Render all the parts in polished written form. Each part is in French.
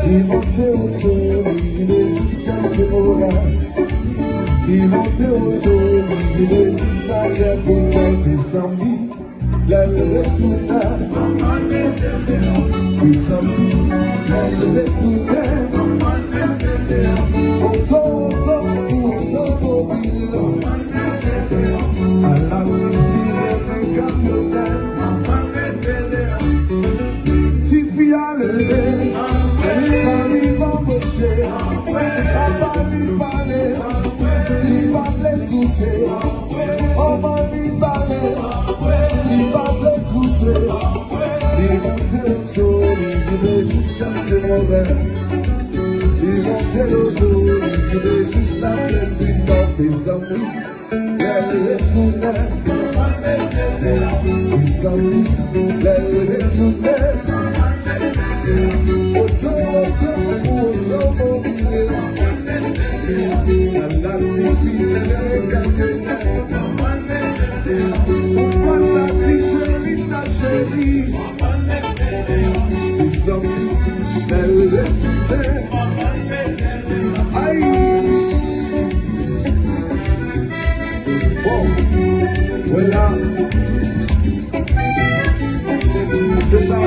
Il montait autour, il est jusqu'à ce moment-là. Il montait autour, il est jusqu'à la bouteille des zombies. La retourna, oui samedi, la retourna. Auto mobile, à la Tifiya Leve, Paris va marcher, papa lui parler, lui va l'écouter, on va lui parler, lui va l'écouter, lui monter le dos, il est jusqu'à ses mauvais, lui monter le dos, il est juste la tête du nord des amis, elle est sous l'air, les amis, elle est sous l'air. Voilà, c'est ça,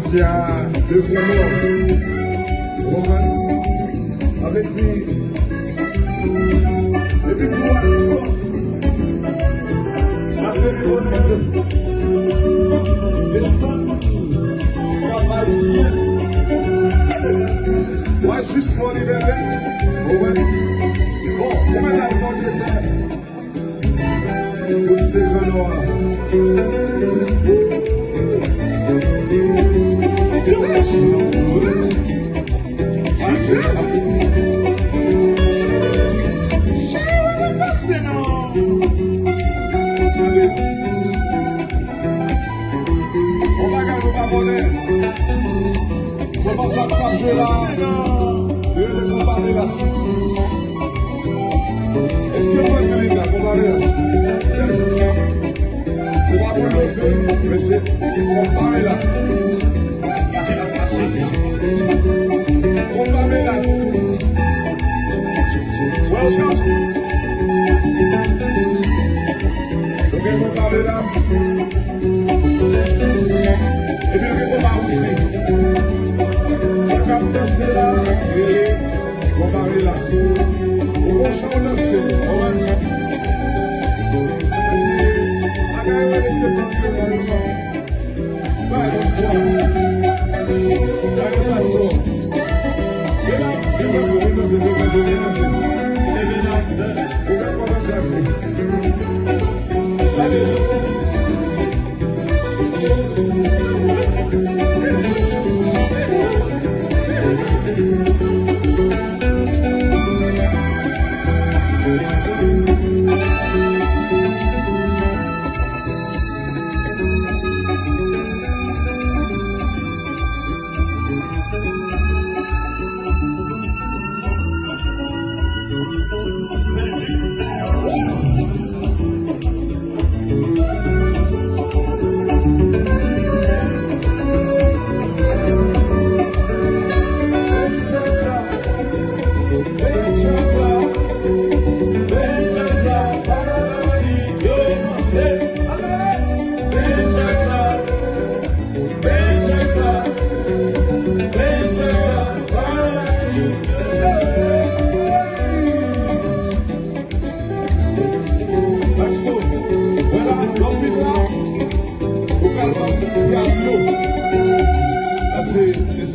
il y a deux vraiment Roman avec lui et puis souvent ils sont la cérémonie des sons travail ici moi juste pour libérer Roman bon on va la demander pour ces gens-là. Est-ce que moi je l'ai là pour parler là? Je vais vous lever, mais c'est pour parler là. Pour parler là. Welcome. Donc on va parler là. Et puis on va parler aussi. Ça capte danser là. Et on va parler là. On va danser. On va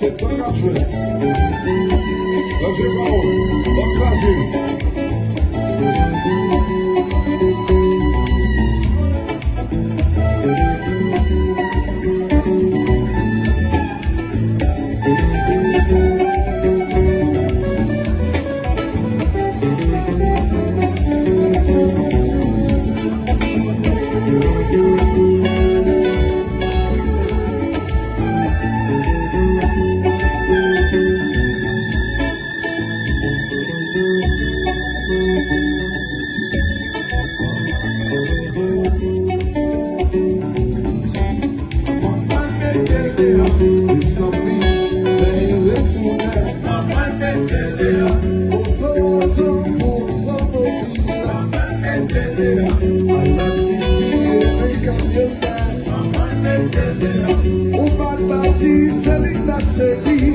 c'est toi qui as joué. Là, c'est pas bon. Bon clavier. parti, c'est l'île chérie.